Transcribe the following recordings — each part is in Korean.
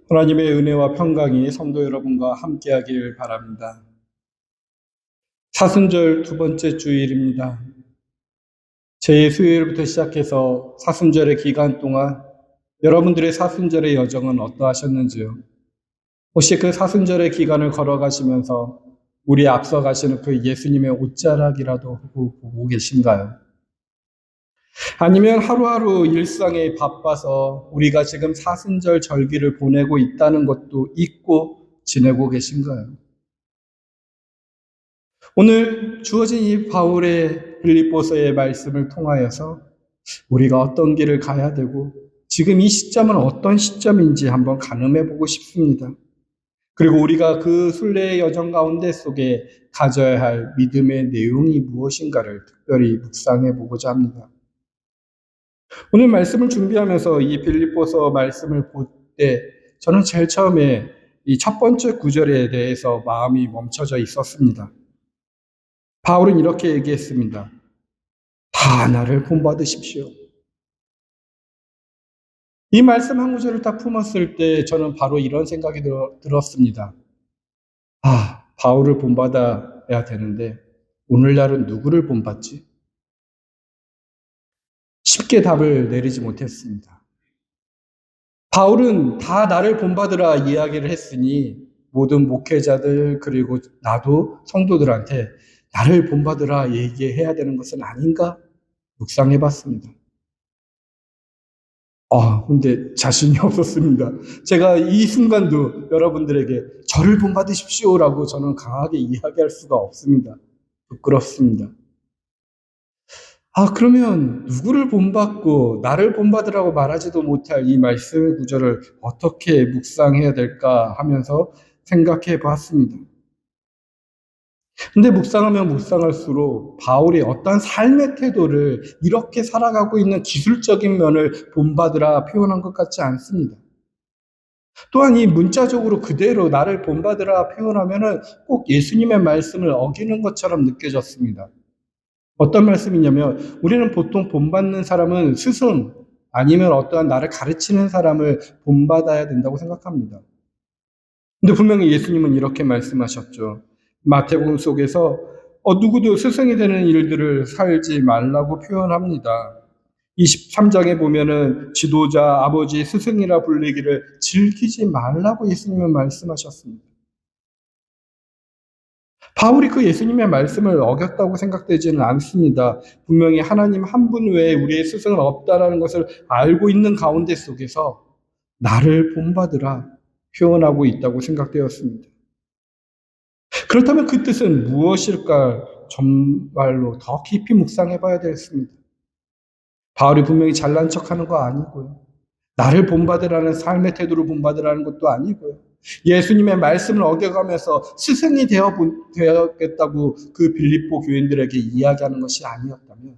하나님의 은혜와 평강이 성도 여러분과 함께하길 바랍니다. 사순절 두 번째 주일입니다. 제 수요일부터 시작해서 사순절의 기간 동안 여러분들의 사순절의 여정은 어떠하셨는지요? 혹시 그 사순절의 기간을 걸어가시면서 우리 앞서 가시는 그 예수님의 옷자락이라도 보고 계신가요? 아니면 하루하루 일상에 바빠서 우리가 지금 사순절 절기를 보내고 있다는 것도 잊고 지내고 계신가요? 오늘 주어진 이 바울의 빌립보서의 말씀을 통하여서 우리가 어떤 길을 가야 되고 지금 이 시점은 어떤 시점인지 한번 가늠해 보고 싶습니다. 그리고 우리가 그 순례의 여정 가운데 속에 가져야 할 믿음의 내용이 무엇인가를 특별히 묵상해 보고자 합니다. 오늘 말씀을 준비하면서 이 빌립보서 말씀을 볼 때 저는 제일 처음에 이 첫 번째 구절에 대해서 마음이 멈춰져 있었습니다. 바울은 이렇게 얘기했습니다. 다 나를 본받으십시오. 이 말씀 한 구절을 딱 품었을 때 저는 바로 이런 생각이 들었습니다. 바울을 본받아야 되는데 오늘날은 누구를 본받지? 쉽게 답을 내리지 못했습니다. 바울은 다 나를 본받으라 이야기를 했으니 모든 목회자들 그리고 나도 성도들한테 나를 본받으라 얘기해야 되는 것은 아닌가 묵상해 봤습니다. 근데 자신이 없었습니다. 제가 이 순간도 여러분들에게 저를 본받으십시오라고 저는 강하게 이야기할 수가 없습니다. 부끄럽습니다. 그러면 누구를 본받고 나를 본받으라고 말하지도 못할 이 말씀의 구절을 어떻게 묵상해야 될까 하면서 생각해 봤습니다. 근데 묵상하면 묵상할수록 바울이 어떤 삶의 태도를 이렇게 살아가고 있는 기술적인 면을 본받으라 표현한 것 같지 않습니다. 또한 이 문자적으로 그대로 나를 본받으라 표현하면은 꼭 예수님의 말씀을 어기는 것처럼 느껴졌습니다. 어떤 말씀이냐면 우리는 보통 본받는 사람은 스승 아니면 어떠한 나를 가르치는 사람을 본받아야 된다고 생각합니다. 근데 분명히 예수님은 이렇게 말씀하셨죠. 마태복음 속에서 누구도 스승이 되는 일들을 살지 말라고 표현합니다. 23장에 보면은 지도자, 아버지, 스승이라 불리기를 즐기지 말라고 예수님은 말씀하셨습니다. 바울이 그 예수님의 말씀을 어겼다고 생각되지는 않습니다. 분명히 하나님 한 분 외에 우리의 스승은 없다라는 것을 알고 있는 가운데 속에서 나를 본받으라 표현하고 있다고 생각되었습니다. 그렇다면 그 뜻은 무엇일까 정말로 더 깊이 묵상해 봐야 되겠습니다. 바울이 분명히 잘난 척하는 거 아니고요. 나를 본받으라는 삶의 태도로 본받으라는 것도 아니고요. 예수님의 말씀을 어겨가면서 스승이 되었겠다고 그 빌립보 교인들에게 이야기하는 것이 아니었다면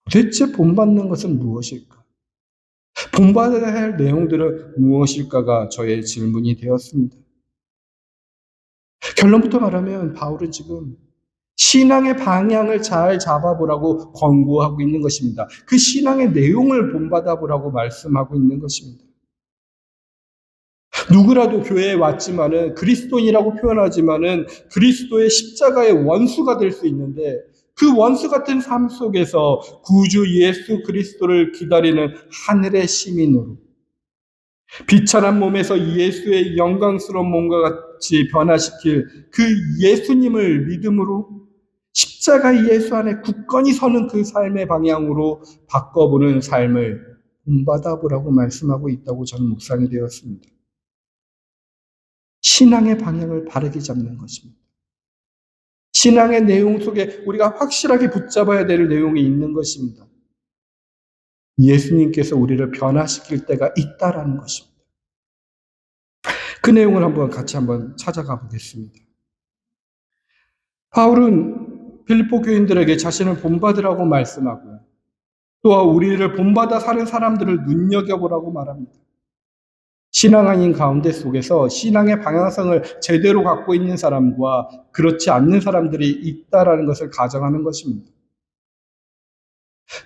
도대체 본받는 것은 무엇일까? 본받아야 할 내용들은 무엇일까가 저의 질문이 되었습니다. 결론부터 말하면 바울은 지금 신앙의 방향을 잘 잡아보라고 권고하고 있는 것입니다. 그 신앙의 내용을 본받아 보라고 말씀하고 있는 것입니다. 누구라도 교회에 왔지만은 그리스도인이라고 표현하지만은 그리스도의 십자가의 원수가 될 수 있는데 그 원수 같은 삶 속에서 구주 예수 그리스도를 기다리는 하늘의 시민으로 비천한 몸에서 예수의 영광스러운 몸과 같이 변화시킬 그 예수님을 믿음으로 십자가 예수 안에 굳건히 서는 그 삶의 방향으로 바꿔보는 삶을 본받아 보라고 말씀하고 있다고 저는 묵상이 되었습니다. 신앙의 방향을 바르게 잡는 것입니다. 신앙의 내용 속에 우리가 확실하게 붙잡아야 될 내용이 있는 것입니다. 예수님께서 우리를 변화시킬 때가 있다라는 것입니다. 그 내용을 같이 찾아가 보겠습니다. 바울은 빌립보 교인들에게 자신을 본받으라고 말씀하고요. 또한 우리를 본받아 사는 사람들을 눈여겨보라고 말합니다. 신앙인 가운데 속에서 신앙의 방향성을 제대로 갖고 있는 사람과 그렇지 않는 사람들이 있다라는 것을 가정하는 것입니다.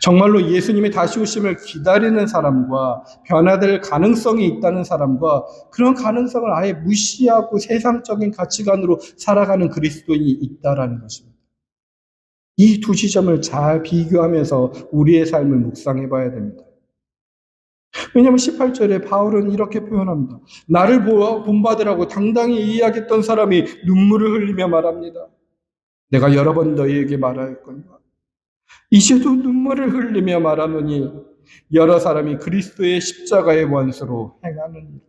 정말로 예수님의 다시 오심을 기다리는 사람과 변화될 가능성이 있다는 사람과 그런 가능성을 아예 무시하고 세상적인 가치관으로 살아가는 그리스도인이 있다라는 것입니다. 이 두 지점을 잘 비교하면서 우리의 삶을 묵상해 봐야 됩니다. 왜냐하면 18절에 바울은 이렇게 표현합니다. 나를 본받으라고 당당히 이야기했던 사람이 눈물을 흘리며 말합니다. 내가 여러 번 너희에게 말하였거니와 이제도 눈물을 흘리며 말하노니 여러 사람이 그리스도의 십자가의 원수로 행하느니라.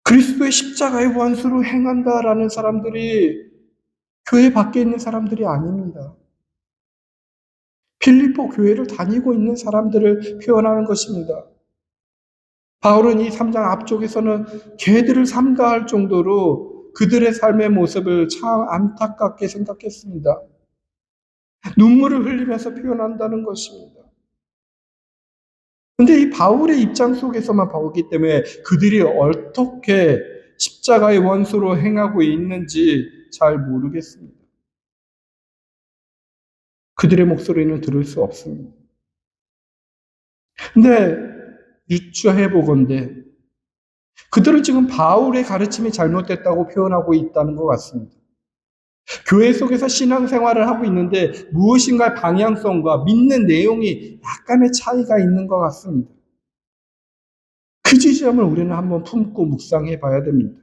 그리스도의 십자가의 원수로 행한다라는 사람들이 교회 밖에 있는 사람들이 아닙니다. 필리포 교회를 다니고 있는 사람들을 표현하는 것입니다. 바울은 이 3장 앞쪽에서는 개들을 삼가할 정도로 그들의 삶의 모습을 참 안타깝게 생각했습니다. 눈물을 흘리면서 표현한다는 것입니다. 근데 이 바울의 입장 속에서만 보기 때문에 그들이 어떻게 십자가의 원수로 행하고 있는지 잘 모르겠습니다. 그들의 목소리는 들을 수 없습니다. 근데 유추해 보건대 그들은 지금 바울의 가르침이 잘못됐다고 표현하고 있다는 것 같습니다. 교회 속에서 신앙생활을 하고 있는데 무엇인가 방향성과 믿는 내용이 약간의 차이가 있는 것 같습니다. 그 지점을 우리는 한번 품고 묵상해 봐야 됩니다.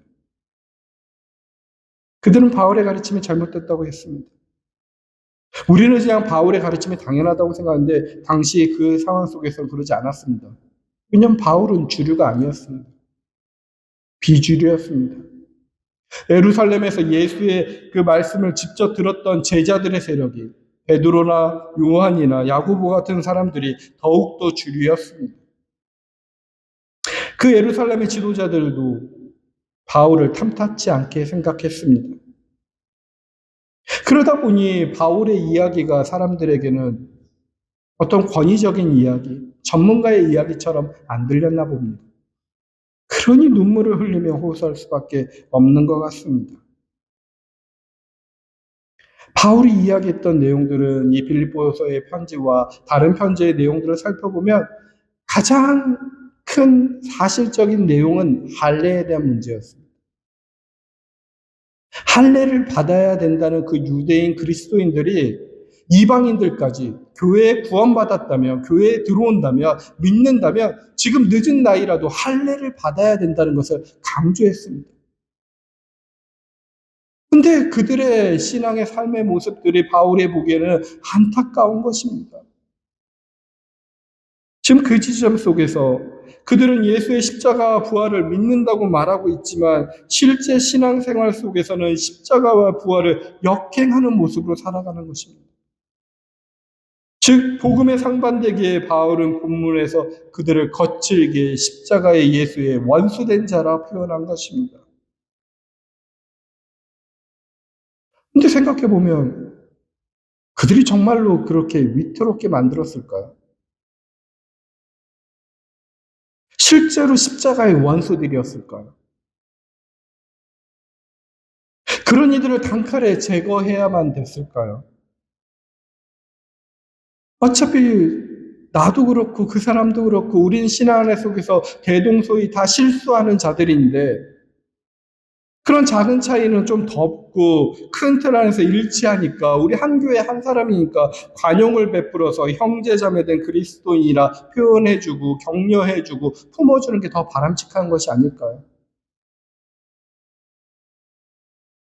그들은 바울의 가르침이 잘못됐다고 했습니다. 우리는 그냥 바울의 가르침이 당연하다고 생각하는데 당시 그 상황 속에서 그러지 않았습니다. 왜냐하면 바울은 주류가 아니었습니다. 비주류였습니다. 예루살렘에서 예수의 그 말씀을 직접 들었던 제자들의 세력이 베드로나 요한이나 야고보 같은 사람들이 더욱더 주류였습니다. 그 예루살렘의 지도자들도 바울을 탐탁지 않게 생각했습니다. 그러다 보니 바울의 이야기가 사람들에게는 어떤 권위적인 이야기, 전문가의 이야기처럼 안 들렸나 봅니다. 그러니 눈물을 흘리며 호소할 수밖에 없는 것 같습니다. 바울이 이야기했던 내용들은 이 빌립보서의 편지와 다른 편지의 내용들을 살펴보면 가장 큰 사실적인 내용은 할례에 대한 문제였습니다. 할례를 받아야 된다는 그 유대인 그리스도인들이 이방인들까지 교회에 구원받았다면, 교회에 들어온다면, 믿는다면 지금 늦은 나이라도 할례를 받아야 된다는 것을 강조했습니다. 근데 그들의 신앙의 삶의 모습들이 바울의 보기에는 안타까운 것입니다. 지금 그 지점 속에서 그들은 예수의 십자가와 부활을 믿는다고 말하고 있지만 실제 신앙생활 속에서는 십자가와 부활을 역행하는 모습으로 살아가는 것입니다. 즉 복음의 상반되기에 바울은 본문에서 그들을 거칠게 십자가의 예수의 원수된 자라 표현한 것입니다. 근데 생각해 보면 그들이 정말로 그렇게 위태롭게 만들었을까요? 실제로 십자가의 원수들이었을까요? 그런 이들을 단칼에 제거해야만 됐을까요? 어차피 나도 그렇고 그 사람도 그렇고 우린 신앙 안에 속에서 대동소이 다 실수하는 자들인데 그런 작은 차이는 좀 덮고 큰 틀 안에서 일치하니까 우리 한 교회 한 사람이니까 관용을 베풀어서 형제자매된 그리스도인이라 표현해주고 격려해주고 품어주는 게 더 바람직한 것이 아닐까요?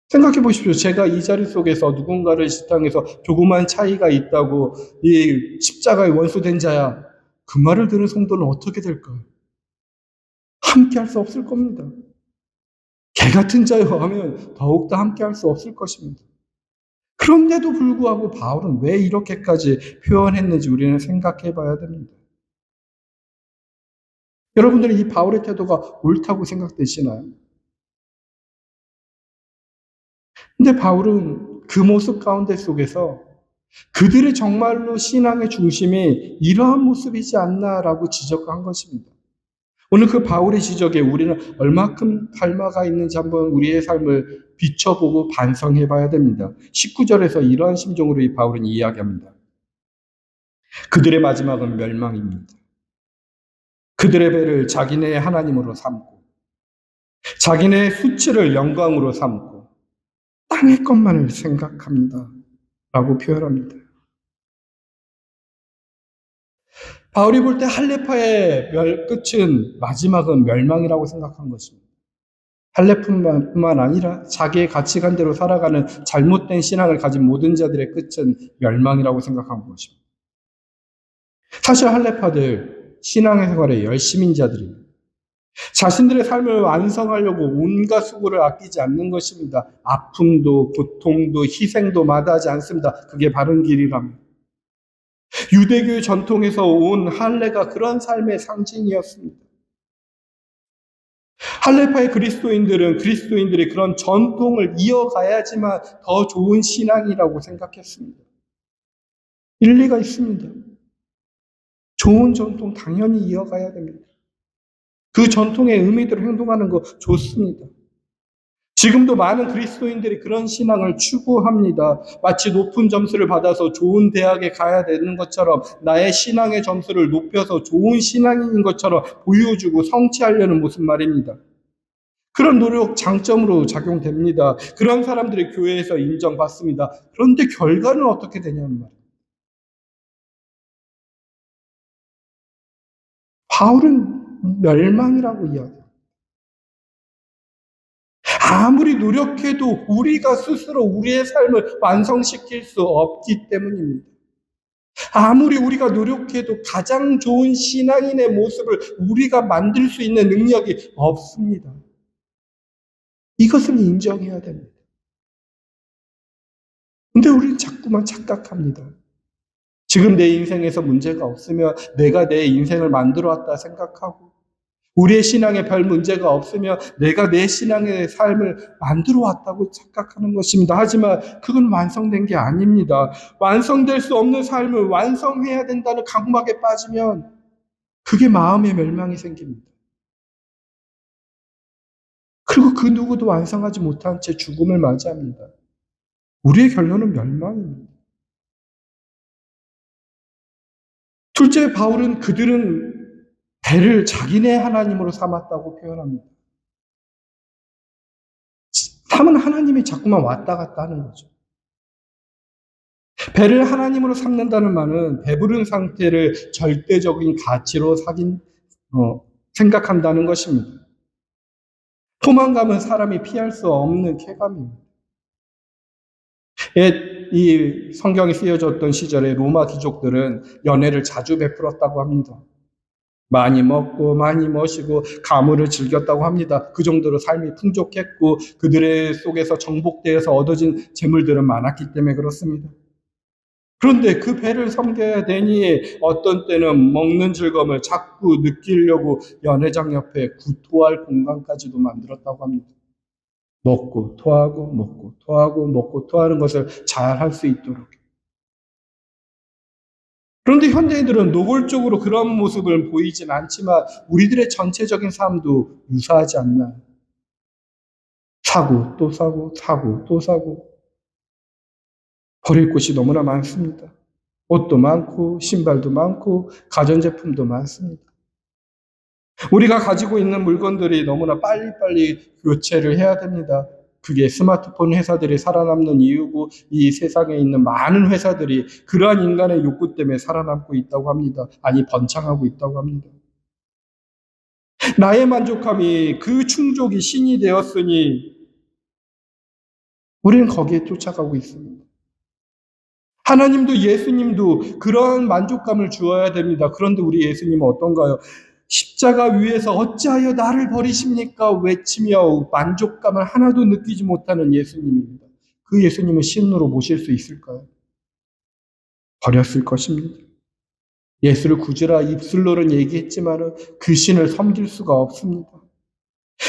생각해 보십시오. 제가 이 자리 속에서 누군가를 식당에서 조그만 차이가 있다고 이 십자가의 원수된 자야. 그 말을 들은 성도는 어떻게 될까요? 함께 할 수 없을 겁니다. 개 같은 자여 하면 더욱더 함께 할 수 없을 것입니다. 그런데도 불구하고 바울은 왜 이렇게까지 표현했는지 우리는 생각해 봐야 됩니다. 여러분들은 이 바울의 태도가 옳다고 생각되시나요? 근데 바울은 그 모습 가운데 속에서 그들의 정말로 신앙의 중심이 이러한 모습이지 않나라고 지적한 것입니다. 오늘 그 바울의 지적에 우리는 얼마큼 닮아가 있는지 한번 우리의 삶을 비춰보고 반성해 봐야 됩니다. 19절에서 이러한 심정으로 이 바울은 이야기합니다. 그들의 마지막은 멸망입니다. 그들의 배를 자기네의 하나님으로 삼고 자기네의 수치를 영광으로 삼고 땅의 것만을 생각합니다. 라고 표현합니다. 바울이 볼 때 할레파의 끝은 마지막은 멸망이라고 생각한 것입니다. 할레뿐만 아니라 자기의 가치관대로 살아가는 잘못된 신앙을 가진 모든 자들의 끝은 멸망이라고 생각한 것입니다. 사실 할레파들 신앙생활의 열심인 자들입니다. 자신들의 삶을 완성하려고 온갖 수고를 아끼지 않는 것입니다. 아픔도 고통도 희생도 마다하지 않습니다. 그게 바른 길이랍니다. 유대교의 전통에서 온 할례가 그런 삶의 상징이었습니다. 할레파의 그리스도인들은 그리스도인들의 그런 전통을 이어가야지만 더 좋은 신앙이라고 생각했습니다. 일리가 있습니다. 좋은 전통 당연히 이어가야 됩니다. 그 전통의 의미대로 행동하는 거 좋습니다. 지금도 많은 그리스도인들이 그런 신앙을 추구합니다. 마치 높은 점수를 받아서 좋은 대학에 가야 되는 것처럼 나의 신앙의 점수를 높여서 좋은 신앙인인 것처럼 보여주고 성취하려는 모습 말입니다. 그런 노력 장점으로 작용됩니다. 그런 사람들이 교회에서 인정받습니다. 그런데 결과는 어떻게 되냐는 말이에요. 바울은 멸망이라고 이야기해요. 아무리 노력해도 우리가 스스로 우리의 삶을 완성시킬 수 없기 때문입니다. 아무리 우리가 노력해도 가장 좋은 신앙인의 모습을 우리가 만들 수 있는 능력이 없습니다. 이것을 인정해야 됩니다. 근데 우리는 자꾸만 착각합니다. 지금 내 인생에서 문제가 없으면 내가 내 인생을 만들어 왔다 생각하고 우리의 신앙에 별 문제가 없으면 내가 내 신앙의 삶을 만들어 왔다고 착각하는 것입니다. 하지만 그건 완성된 게 아닙니다. 완성될 수 없는 삶을 완성해야 된다는 강박에 빠지면 그게 마음의 멸망이 생깁니다. 그리고 그 누구도 완성하지 못한 채 죽음을 맞이합니다. 우리의 결론은 멸망입니다. 둘째, 바울은 그들은 배를 자기네 하나님으로 삼았다고 표현합니다. 삼은 하나님이 자꾸만 왔다 갔다 하는 거죠. 배를 하나님으로 삼는다는 말은 배부른 상태를 절대적인 가치로 생각한다는 것입니다. 포만감은 사람이 피할 수 없는 쾌감입니다. 이 성경이 쓰여졌던 시절에 로마 귀족들은 연회를 자주 베풀었다고 합니다. 많이 먹고 많이 마시고 가물을 즐겼다고 합니다. 그 정도로 삶이 풍족했고 그들의 속에서 정복되어서 얻어진 재물들은 많았기 때문에 그렇습니다. 그런데 그 배를 섬겨야 되니 어떤 때는 먹는 즐거움을 자꾸 느끼려고 연회장 옆에 구토할 공간까지도 만들었다고 합니다. 먹고 토하고 먹고 토하고 먹고 토하는 것을 잘 할 수 있도록. 그런데 현대인들은 노골적으로 그런 모습을 보이진 않지만 우리들의 전체적인 삶도 유사하지 않나요? 사고 또 사고 사고 또 사고 버릴 곳이 너무나 많습니다. 옷도 많고 신발도 많고 가전제품도 많습니다. 우리가 가지고 있는 물건들이 너무나 빨리빨리 교체를 해야 됩니다. 그게 스마트폰 회사들이 살아남는 이유고 이 세상에 있는 많은 회사들이 그러한 인간의 욕구 때문에 살아남고 있다고 합니다. 아니 번창하고 있다고 합니다. 나의 만족함이 그 충족이 신이 되었으니 우리는 거기에 쫓아가고 있습니다. 하나님도 예수님도 그러한 만족감을 주어야 됩니다. 그런데 우리 예수님은 어떤가요? 십자가 위에서 어찌하여 나를 버리십니까? 외치며 만족감을 하나도 느끼지 못하는 예수님입니다. 그 예수님을 신으로 모실 수 있을까요? 버렸을 것입니다. 예수를 구주라 입술로는 얘기했지만 그 신을 섬길 수가 없습니다.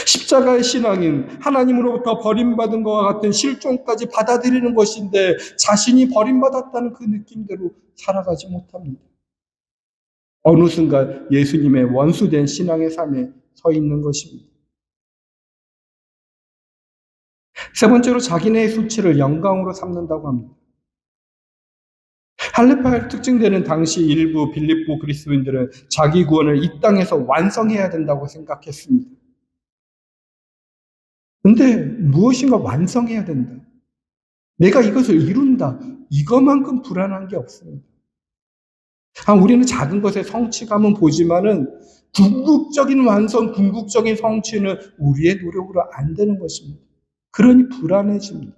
십자가의 신앙인 하나님으로부터 버림받은 것과 같은 실종까지 받아들이는 것인데 자신이 버림받았다는 그 느낌대로 살아가지 못합니다. 어느 순간 예수님의 원수된 신앙의 삶에 서 있는 것입니다. 세 번째로 자기네의 수치를 영광으로 삼는다고 합니다. 할례파에 특징되는 당시 일부 빌립보 그리스도인들은 자기 구원을 이 땅에서 완성해야 된다고 생각했습니다. 근데 무엇인가 완성해야 된다. 내가 이것을 이룬다. 이것만큼 불안한 게 없습니다. 우리는 작은 것에 성취감은 보지만은 궁극적인 완성, 궁극적인 성취는 우리의 노력으로 안 되는 것입니다. 그러니 불안해집니다.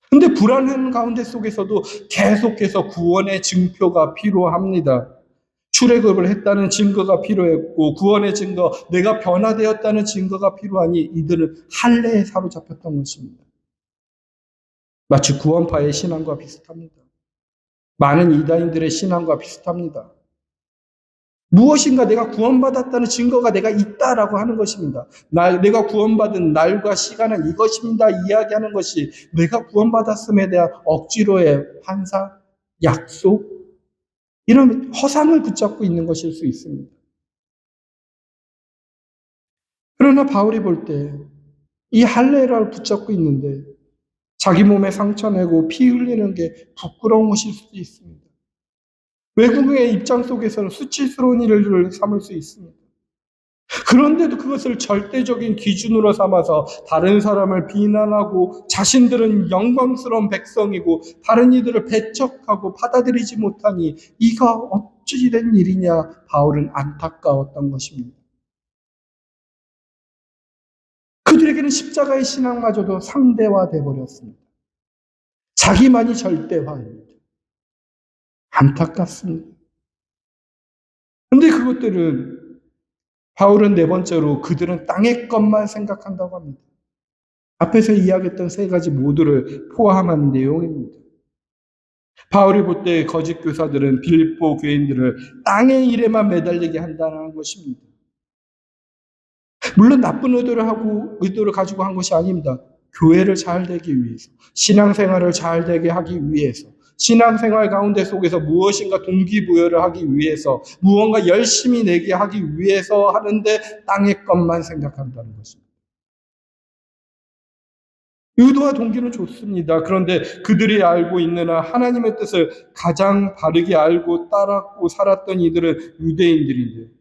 근데 불안한 가운데 속에서도 계속해서 구원의 증표가 필요합니다. 출애굽을 했다는 증거가 필요했고 구원의 증거, 내가 변화되었다는 증거가 필요하니 이들은 할례에 사로잡혔던 것입니다. 마치 구원파의 신앙과 비슷합니다. 많은 이단인들의 신앙과 비슷합니다. 무엇인가 내가 구원받았다는 증거가 내가 있다라고 하는 것입니다. 내가 구원받은 날과 시간은 이것입니다. 이야기하는 것이 내가 구원받았음에 대한 억지로의 환상, 약속, 이런 허상을 붙잡고 있는 것일 수 있습니다. 그러나 바울이 볼 때 이 할례를 붙잡고 있는데 자기 몸에 상처 내고 피 흘리는 게 부끄러운 것일 수도 있습니다. 외국의 입장 속에서는 수치스러운 일을 삼을 수 있습니다. 그런데도 그것을 절대적인 기준으로 삼아서 다른 사람을 비난하고 자신들은 영광스러운 백성이고 다른 이들을 배척하고 받아들이지 못하니 이가 어찌 된 일이냐 바울은 안타까웠던 것입니다. 그들에게는 십자가의 신앙마저도 상대화돼 버렸습니다. 자기만이 절대화입니다. 안타깝습니다. 그런데 그것들은 바울은 네 번째로 그들은 땅의 것만 생각한다고 합니다. 앞에서 이야기했던 세 가지 모두를 포함한 내용입니다. 바울이 볼 때 거짓 교사들은 빌립보 교인들을 땅의 일에만 매달리게 한다는 것입니다. 물론 나쁜 의도를 가지고 한 것이 아닙니다. 교회를 잘 되기 위해서, 신앙생활을 잘 되게 하기 위해서, 신앙생활 가운데 속에서 무엇인가 동기부여를 하기 위해서, 무언가 열심히 내게 하기 위해서 하는데 땅의 것만 생각한다는 것입니다. 의도와 동기는 좋습니다. 그런데 그들이 알고 있는 하나님의 뜻을 가장 바르게 알고 따랐고 살았던 이들은 유대인들인데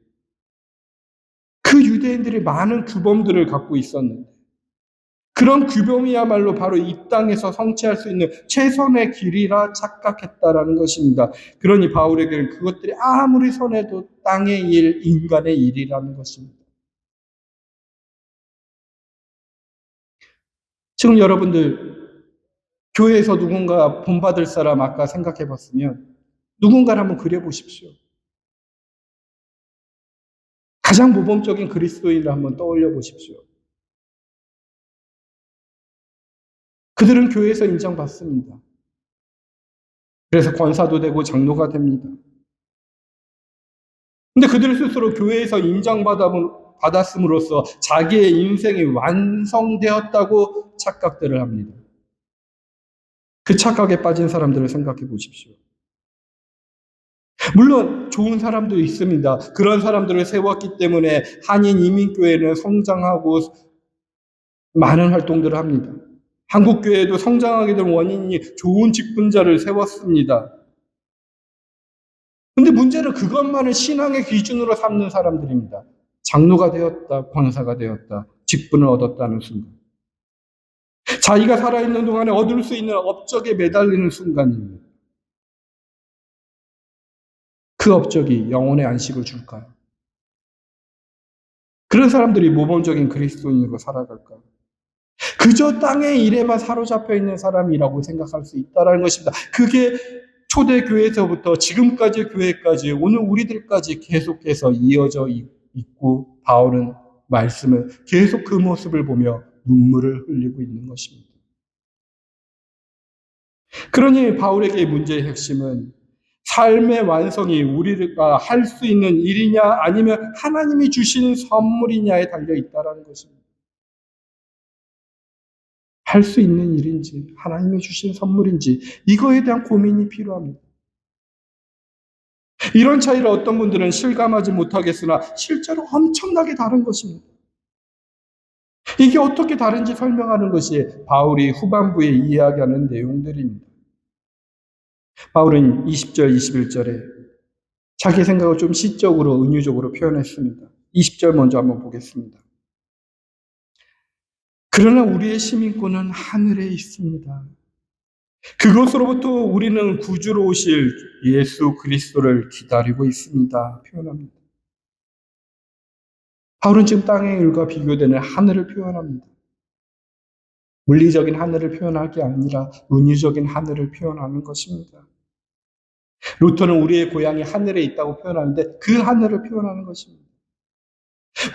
그 유대인들이 많은 규범들을 갖고 있었는데 그런 규범이야말로 바로 이 땅에서 성취할 수 있는 최선의 길이라 착각했다라는 것입니다. 그러니 바울에게는 그것들이 아무리 선해도 땅의 일, 인간의 일이라는 것입니다. 지금 여러분들 교회에서 누군가 본받을 사람 아까 생각해 봤으면 누군가를 한번 그려보십시오. 가장 모범적인 그리스도인을 한번 떠올려 보십시오. 그들은 교회에서 인정받습니다. 그래서 권사도 되고 장로가 됩니다. 근데 그들 스스로 교회에서 인정받았음으로써 자기의 인생이 완성되었다고 착각들을 합니다. 그 착각에 빠진 사람들을 생각해 보십시오. 물론 좋은 사람도 있습니다. 그런 사람들을 세웠기 때문에 한인 이민교회는 성장하고 많은 활동들을 합니다. 한국교회도 성장하게 된 원인이 좋은 직분자를 세웠습니다. 근데 문제는 그것만을 신앙의 기준으로 삼는 사람들입니다. 장로가 되었다, 권사가 되었다, 직분을 얻었다는 순간. 자기가 살아있는 동안에 얻을 수 있는 업적에 매달리는 순간입니다. 그 업적이 영혼의 안식을 줄까요? 그런 사람들이 모범적인 그리스도인으로 살아갈까요? 그저 땅의 일에만 사로잡혀 있는 사람이라고 생각할 수 있다는 것입니다. 그게 초대교회에서부터 지금까지 교회까지 오늘 우리들까지 계속해서 이어져 있고 바울은 말씀을 계속 그 모습을 보며 눈물을 흘리고 있는 것입니다. 그러니 바울에게 문제의 핵심은 삶의 완성이 우리가 할 수 있는 일이냐 아니면 하나님이 주신 선물이냐에 달려 있다는 것입니다. 할 수 있는 일인지 하나님이 주신 선물인지 이거에 대한 고민이 필요합니다. 이런 차이를 어떤 분들은 실감하지 못하겠으나 실제로 엄청나게 다른 것입니다. 이게 어떻게 다른지 설명하는 것이 바울이 후반부에 이야기하는 내용들입니다. 바울은 20절, 21절에 자기 생각을 좀 시적으로, 은유적으로 표현했습니다. 20절 먼저 한번 보겠습니다. 그러나 우리의 시민권은 하늘에 있습니다. 그것으로부터 우리는 구주로 오실 예수 그리스도를 기다리고 있습니다. 표현합니다. 바울은 지금 땅의 일과 비교되는 하늘을 표현합니다. 물리적인 하늘을 표현할 게 아니라 은유적인 하늘을 표현하는 것입니다. 루터는 우리의 고향이 하늘에 있다고 표현하는데 그 하늘을 표현하는 것입니다.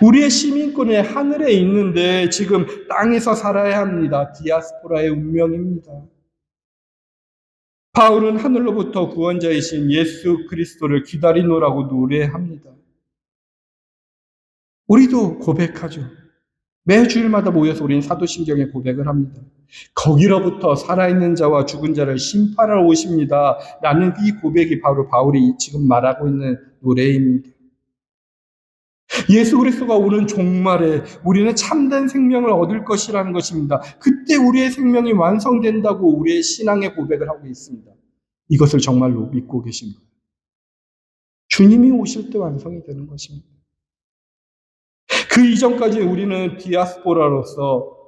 우리의 시민권이 하늘에 있는데 지금 땅에서 살아야 합니다. 디아스포라의 운명입니다. 바울은 하늘로부터 구원자이신 예수 그리스도를 기다리노라고 노래합니다. 우리도 고백하죠. 매 주일마다 모여서 우리는 사도신경에 고백을 합니다. 거기로부터 살아있는 자와 죽은 자를 심판하러 오십니다. 라는 이 고백이 바로 바울이 지금 말하고 있는 노래입니다. 예수 그리스도가 오는 종말에 우리는 참된 생명을 얻을 것이라는 것입니다. 그때 우리의 생명이 완성된다고 우리의 신앙의 고백을 하고 있습니다. 이것을 정말로 믿고 계십니까? 주님이 오실 때 완성이 되는 것입니다. 그 이전까지 우리는 디아스포라로서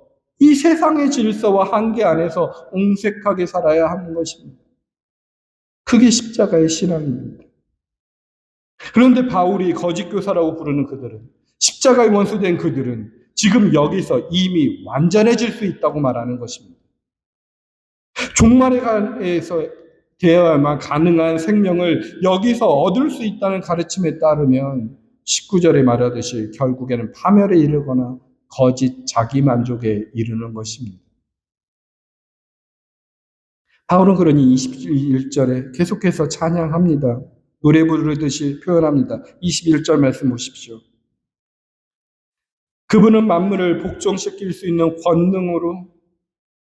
이 세상의 질서와 한계 안에서 옹색하게 살아야 하는 것입니다. 그게 십자가의 신앙입니다. 그런데 바울이 거짓 교사라고 부르는 그들은, 십자가의 원수된 그들은 지금 여기서 이미 완전해질 수 있다고 말하는 것입니다. 종말에 관해서 되어야만 가능한 생명을 여기서 얻을 수 있다는 가르침에 따르면 19절에 말하듯이 결국에는 파멸에 이르거나 거짓 자기만족에 이르는 것입니다. 바울은 그러니 21절에 계속해서 찬양합니다. 노래 부르듯이 표현합니다. 21절 말씀 보십시오. 그분은 만물을 복종시킬 수 있는 권능으로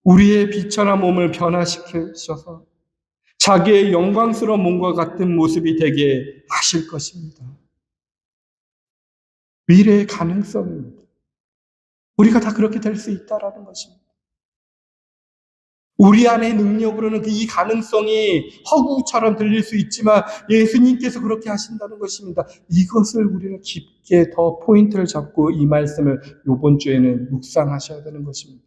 우리의 비천한 몸을 변화시키셔서 자기의 영광스러운 몸과 같은 모습이 되게 하실 것입니다. 미래의 가능성입니다. 우리가 다 그렇게 될 수 있다라는 것입니다. 우리 안의 능력으로는 이 가능성이 허구처럼 들릴 수 있지만 예수님께서 그렇게 하신다는 것입니다. 이것을 우리는 깊게 더 포인트를 잡고 이 말씀을 이번 주에는 묵상하셔야 되는 것입니다.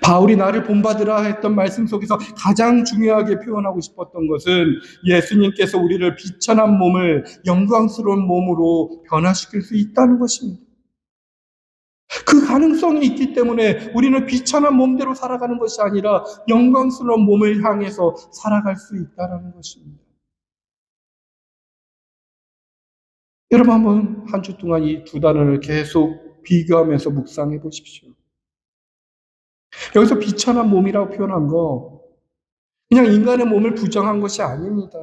바울이 나를 본받으라 했던 말씀 속에서 가장 중요하게 표현하고 싶었던 것은 예수님께서 우리를 비천한 몸을 영광스러운 몸으로 변화시킬 수 있다는 것입니다. 그 가능성이 있기 때문에 우리는 비천한 몸대로 살아가는 것이 아니라 영광스러운 몸을 향해서 살아갈 수 있다는 것입니다. 여러분 한번 한 주 동안 이 두 단어를 계속 비교하면서 묵상해 보십시오. 여기서 비천한 몸이라고 표현한 거 그냥 인간의 몸을 부정한 것이 아닙니다.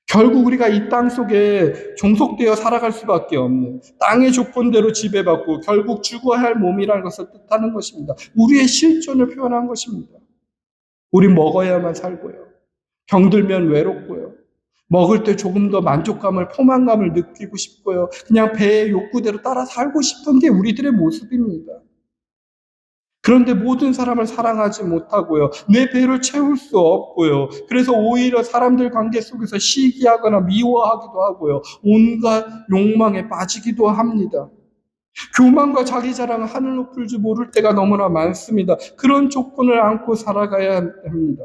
결국 우리가 이 땅 속에 종속되어 살아갈 수밖에 없는 땅의 조건대로 지배받고 결국 죽어야 할 몸이라는 것을 뜻하는 것입니다. 우리의 실존을 표현한 것입니다. 우리 먹어야만 살고요. 병들면 외롭고요. 먹을 때 조금 더 만족감을, 포만감을 느끼고 싶고요. 그냥 배의 욕구대로 따라 살고 싶은 게 우리들의 모습입니다. 그런데 모든 사람을 사랑하지 못하고요. 내 배를 채울 수 없고요. 그래서 오히려 사람들 관계 속에서 시기하거나 미워하기도 하고요. 온갖 욕망에 빠지기도 합니다. 교만과 자기 자랑을 하늘 높을 줄 모를 때가 너무나 많습니다. 그런 조건을 안고 살아가야 합니다.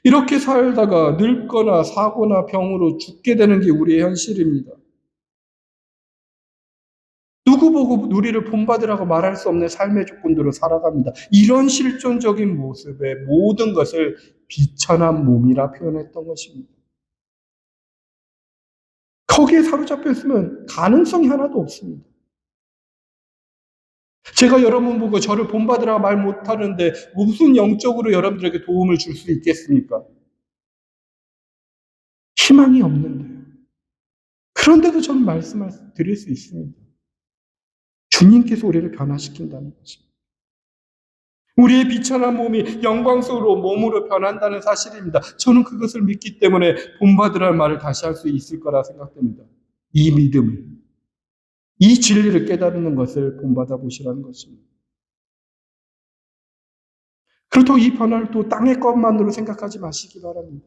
이렇게 살다가 늙거나 사고나 병으로 죽게 되는 게 우리의 현실입니다. 누구 보고 우리를 본받으라고 말할 수 없는 삶의 조건대로 살아갑니다. 이런 실존적인 모습의 모든 것을 비천한 몸이라 표현했던 것입니다. 거기에 사로잡혀 있으면 가능성이 하나도 없습니다. 제가 여러분 보고 저를 본받으라고 말 못하는데 무슨 영적으로 여러분들에게 도움을 줄 수 있겠습니까? 희망이 없는데요. 그런데도 저는 말씀을 드릴 수 있습니다. 주님께서 우리를 변화시킨다는 것입니다. 우리의 비천한 몸이 영광스러운 몸으로 변한다는 사실입니다. 저는 그것을 믿기 때문에 본받으라는 말을 다시 할 수 있을 거라 생각됩니다. 이 믿음을, 이 진리를 깨닫는 것을 본받아 보시라는 것입니다. 그렇다고 이 변화를 또 땅의 것만으로 생각하지 마시기 바랍니다.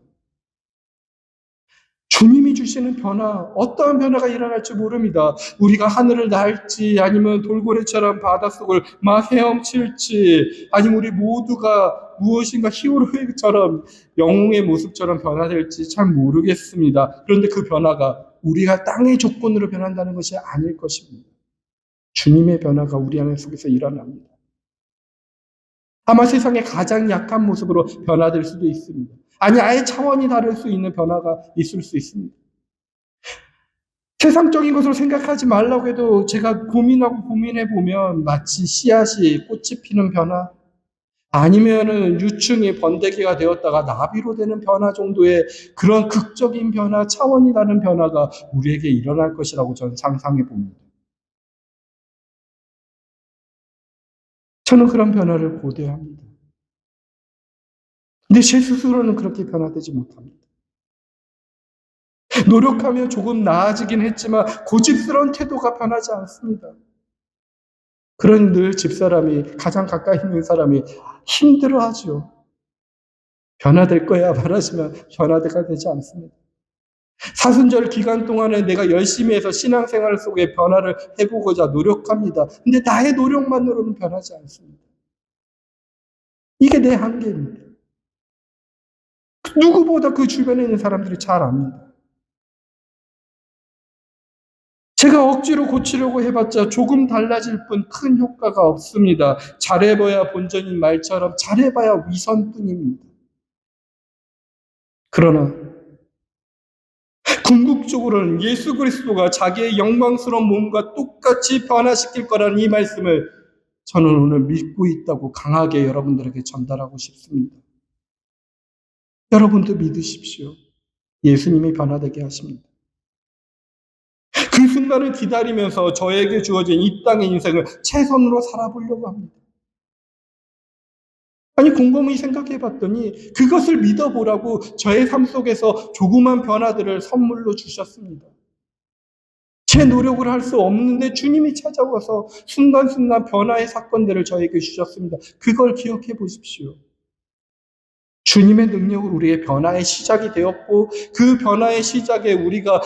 주님이 주시는 변화, 어떠한 변화가 일어날지 모릅니다. 우리가 하늘을 날지, 아니면 돌고래처럼 바닷속을 막 헤엄칠지, 아니면 우리 모두가 무엇인가 히어로처럼 영웅의 모습처럼 변화될지 잘 모르겠습니다. 그런데 그 변화가 우리가 땅의 조건으로 변한다는 것이 아닐 것입니다. 주님의 변화가 우리 안에 속에서 일어납니다. 아마 세상의 가장 약한 모습으로 변화될 수도 있습니다. 아니, 아예 차원이 다를 수 있는 변화가 있을 수 있습니다. 세상적인 것으로 생각하지 말라고 해도 제가 고민하고 고민해 보면 마치 씨앗이 꽃이 피는 변화, 아니면은 유충이 번데기가 되었다가 나비로 되는 변화 정도의 그런 극적인 변화, 차원이 다른 변화가 우리에게 일어날 것이라고 저는 상상해 봅니다. 저는 그런 변화를 고대합니다. 근데 제 스스로는 그렇게 변화되지 못합니다. 노력하며 조금 나아지긴 했지만 고집스러운 태도가 변하지 않습니다. 그런 늘 집사람이, 가장 가까이 있는 사람이 힘들어하죠. 변화될 거야 말하지만 변화가 되지 않습니다. 사순절 기간 동안에 내가 열심히 해서 신앙생활 속에 변화를 해보고자 노력합니다. 근데 나의 노력만으로는 변하지 않습니다. 이게 내 한계입니다. 누구보다 그 주변에 있는 사람들이 잘 압니다. 제가 억지로 고치려고 해봤자 조금 달라질 뿐 큰 효과가 없습니다. 잘해봐야 본전인 말처럼 잘해봐야 위선뿐입니다. 그러나 궁극적으로는 예수 그리스도가 자기의 영광스러운 몸과 똑같이 변화시킬 거라는 이 말씀을 저는 오늘 믿고 있다고 강하게 여러분들에게 전달하고 싶습니다. 여러분도 믿으십시오. 예수님이 변화되게 하십니다. 그 순간을 기다리면서 저에게 주어진 이 땅의 인생을 최선으로 살아보려고 합니다. 아니, 곰곰이 생각해 봤더니 그것을 믿어보라고 저의 삶 속에서 조그만 변화들을 선물로 주셨습니다. 제 노력을 할 수 없는데 주님이 찾아와서 순간순간 변화의 사건들을 저에게 주셨습니다. 그걸 기억해 보십시오. 주님의 능력으로 우리의 변화의 시작이 되었고, 그 변화의 시작에 우리가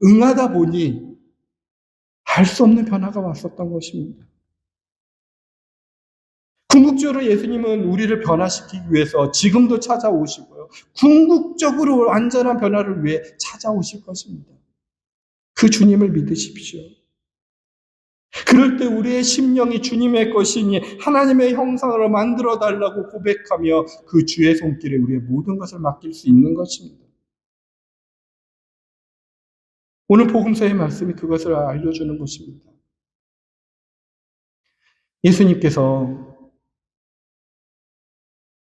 응하다 보니 할 수 없는 변화가 왔었던 것입니다. 궁극적으로 예수님은 우리를 변화시키기 위해서 지금도 찾아오시고요. 궁극적으로 완전한 변화를 위해 찾아오실 것입니다. 그 주님을 믿으십시오. 그럴 때 우리의 심령이 주님의 것이니 하나님의 형상으로 만들어 달라고 고백하며 그 주의 손길에 우리의 모든 것을 맡길 수 있는 것입니다. 오늘 복음서의 말씀이 그것을 알려주는 것입니다. 예수님께서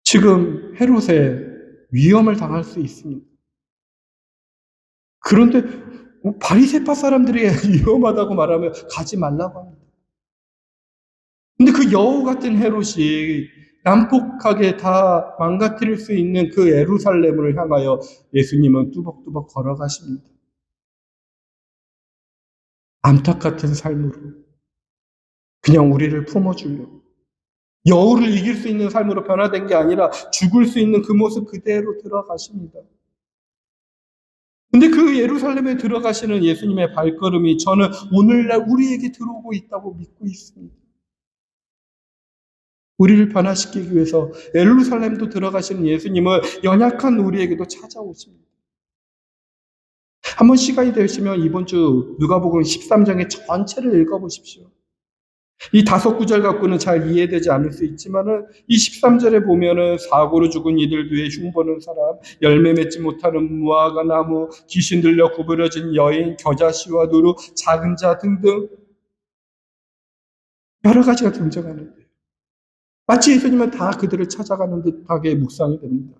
지금 헤롯에 위험을 당할 수 있습니다. 그런데 바리새파 사람들이 위험하다고 말하면 가지 말라고 합니다. 근데 그 여우 같은 헤롯이 난폭하게 다 망가뜨릴 수 있는 그 예루살렘을 향하여 예수님은 뚜벅뚜벅 걸어가십니다. 암탉 같은 삶으로 그냥 우리를 품어주려고, 여우를 이길 수 있는 삶으로 변화된 게 아니라 죽을 수 있는 그 모습 그대로 들어가십니다. 근데 그 예루살렘에 들어가시는 예수님의 발걸음이 저는 오늘날 우리에게 들어오고 있다고 믿고 있습니다. 우리를 변화시키기 위해서 예루살렘도 들어가시는 예수님은 연약한 우리에게도 찾아오십니다. 한번 시간이 되시면 이번 주 누가복음 13장의 전체를 읽어보십시오. 이 5구절 갖고는 잘 이해되지 않을 수 있지만은 이 13절에 보면은 사고로 죽은 이들 뒤에 흉보는 사람, 열매 맺지 못하는 무화과 나무, 귀신 들려 구부러진 여인, 겨자씨와 누루, 작은 자 등등 여러 가지가 등장하는데 마치 예수님은 다 그들을 찾아가는 듯하게 묵상이 됩니다.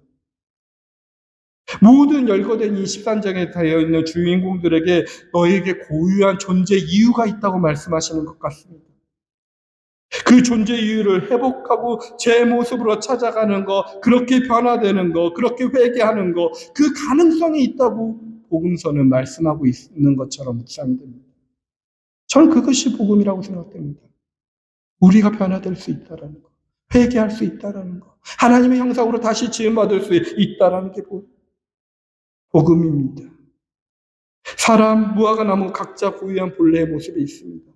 모든 열거된 이 13장에 되어 있는 주인공들에게 너에게 고유한 존재 이유가 있다고 말씀하시는 것 같습니다. 그 존재 이유를 회복하고 제 모습으로 찾아가는 거, 그렇게 변화되는 거, 그렇게 회개하는 거, 그 가능성이 있다고 복음서는 말씀하고 있는 것처럼 묵상됩니다. 저는 그것이 복음이라고 생각됩니다. 우리가 변화될 수 있다라는 거, 회개할 수 있다라는 거, 하나님의 형상으로 다시 지음받을 수 있다라는 게 복음입니다. 사람, 무화과 나무 각자 고유한 본래의 모습이 있습니다.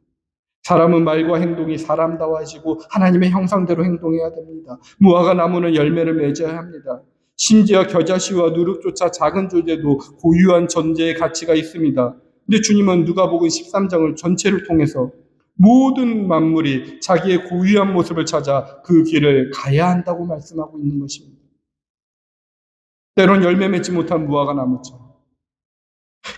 사람은 말과 행동이 사람다워지고 하나님의 형상대로 행동해야 됩니다. 무화과 나무는 열매를 맺어야 합니다. 심지어 겨자씨와 누룩조차 작은 존재도 고유한 존재의 가치가 있습니다. 근데 주님은 누가복음 13장을 전체를 통해서 모든 만물이 자기의 고유한 모습을 찾아 그 길을 가야 한다고 말씀하고 있는 것입니다. 때론 열매 맺지 못한 무화과 나무처럼,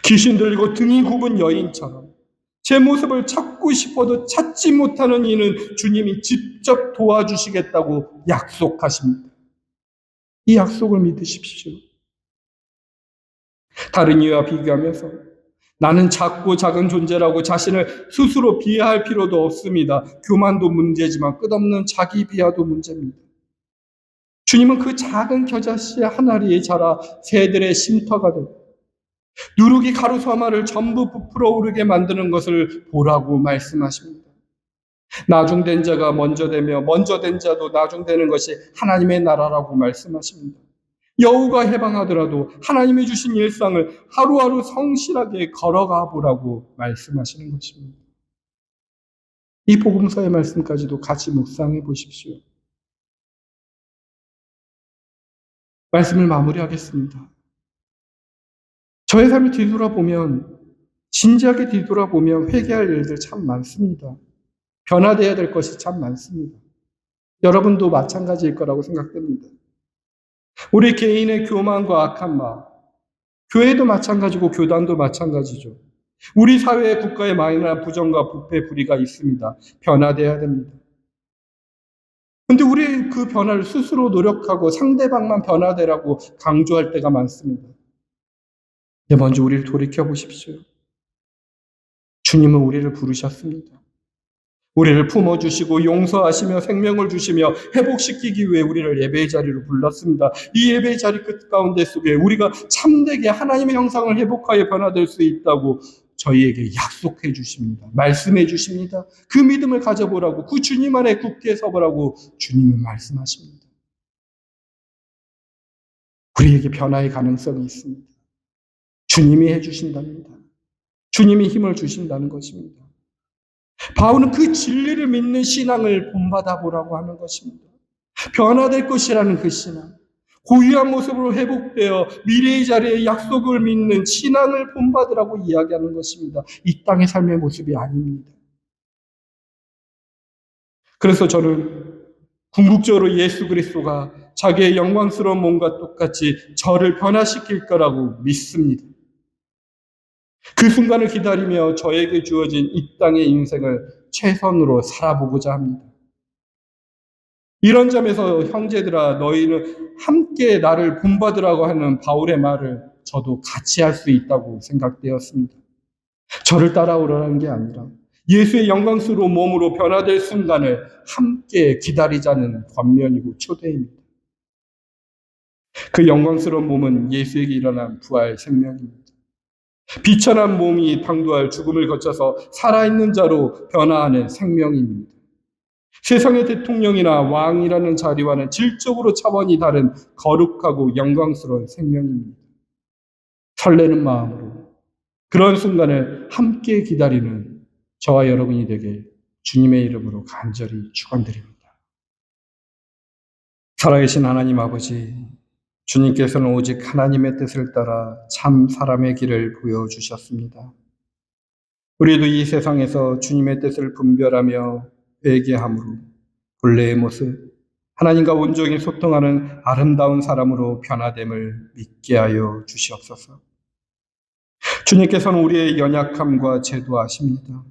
귀신 들리고 등이 굽은 여인처럼 제 모습을 찾고 싶어도 찾지 못하는 이는 주님이 직접 도와주시겠다고 약속하십니다. 이 약속을 믿으십시오. 다른 이와 비교하면서 나는 작고 작은 존재라고 자신을 스스로 비하할 필요도 없습니다. 교만도 문제지만 끝없는 자기 비하도 문제입니다. 주님은 그 작은 겨자씨 한 알이 자라 새들의 쉼터가 되고 누룩이 가로수 하마를 전부 부풀어 오르게 만드는 것을 보라고 말씀하십니다. 나중된 자가 먼저 되며 먼저 된 자도 나중되는 것이 하나님의 나라라고 말씀하십니다. 여우가 해방하더라도 하나님이 주신 일상을 하루하루 성실하게 걸어가 보라고 말씀하시는 것입니다. 이 복음서의 말씀까지도 같이 묵상해 보십시오. 말씀을 마무리하겠습니다. 저의 삶을 뒤돌아보면, 진지하게 뒤돌아보면 회개할 일들 참 많습니다. 변화되어야 될 것이 참 많습니다. 여러분도 마찬가지일 거라고 생각됩니다. 우리 개인의 교만과 악한 마음, 교회도 마찬가지고 교단도 마찬가지죠. 우리 사회의 국가에 많은 부정과 부패, 불의가 있습니다. 변화되어야 됩니다. 근데 우리 그 변화를 스스로 노력하고 상대방만 변화되라고 강조할 때가 많습니다. 근데 먼저 우리를 돌이켜 보십시오. 주님은 우리를 부르셨습니다. 우리를 품어주시고 용서하시며 생명을 주시며 회복시키기 위해 우리를 예배의 자리로 불렀습니다. 이 예배의 자리 끝 가운데 속에 우리가 참되게 하나님의 형상을 회복하여 변화될 수 있다고 저희에게 약속해 주십니다. 말씀해 주십니다. 그 믿음을 가져보라고, 그 주님 안에 굳게 서보라고 주님은 말씀하십니다. 우리에게 변화의 가능성이 있습니다. 주님이 해주신답니다. 주님이 힘을 주신다는 것입니다. 바울은 그 진리를 믿는 신앙을 본받아 보라고 하는 것입니다. 변화될 것이라는 그 신앙, 고유한 모습으로 회복되어 미래의 자리에 약속을 믿는 신앙을 본받으라고 이야기하는 것입니다. 이 땅의 삶의 모습이 아닙니다. 그래서 저는 궁극적으로 예수 그리스도가 자기의 영광스러운 몸과 똑같이 저를 변화시킬 거라고 믿습니다. 그 순간을 기다리며 저에게 주어진 이 땅의 인생을 최선으로 살아보고자 합니다. 이런 점에서 형제들아, 너희는 함께 나를 본받으라고 하는 바울의 말을 저도 같이 할 수 있다고 생각되었습니다. 저를 따라오라는 게 아니라 예수의 영광스러운 몸으로 변화될 순간을 함께 기다리자는 권면이고 초대입니다. 그 영광스러운 몸은 예수에게 일어난 부활 생명입니다. 비천한 몸이 당도할 죽음을 거쳐서 살아있는 자로 변화하는 생명입니다. 세상의 대통령이나 왕이라는 자리와는 질적으로 차원이 다른 거룩하고 영광스러운 생명입니다. 설레는 마음으로 그런 순간을 함께 기다리는 저와 여러분이 되게 주님의 이름으로 간절히 축원드립니다. 살아계신 하나님 아버지, 주님께서는 오직 하나님의 뜻을 따라 참 사람의 길을 보여주셨습니다. 우리도 이 세상에서 주님의 뜻을 분별하며 회개함으로 본래의 모습, 하나님과 온전히 소통하는 아름다운 사람으로 변화됨을 믿게 하여 주시옵소서. 주님께서는 우리의 연약함과 죄도 아십니다.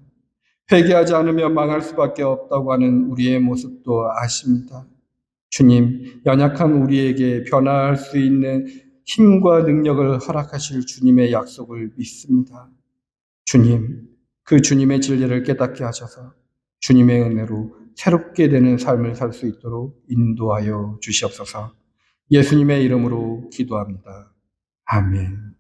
회개하지 않으면 망할 수밖에 없다고 하는 우리의 모습도 아십니다. 주님, 연약한 우리에게 변화할 수 있는 힘과 능력을 허락하실 주님의 약속을 믿습니다. 주님, 그 주님의 진리를 깨닫게 하셔서 주님의 은혜로 새롭게 되는 삶을 살 수 있도록 인도하여 주시옵소서. 예수님의 이름으로 기도합니다. 아멘.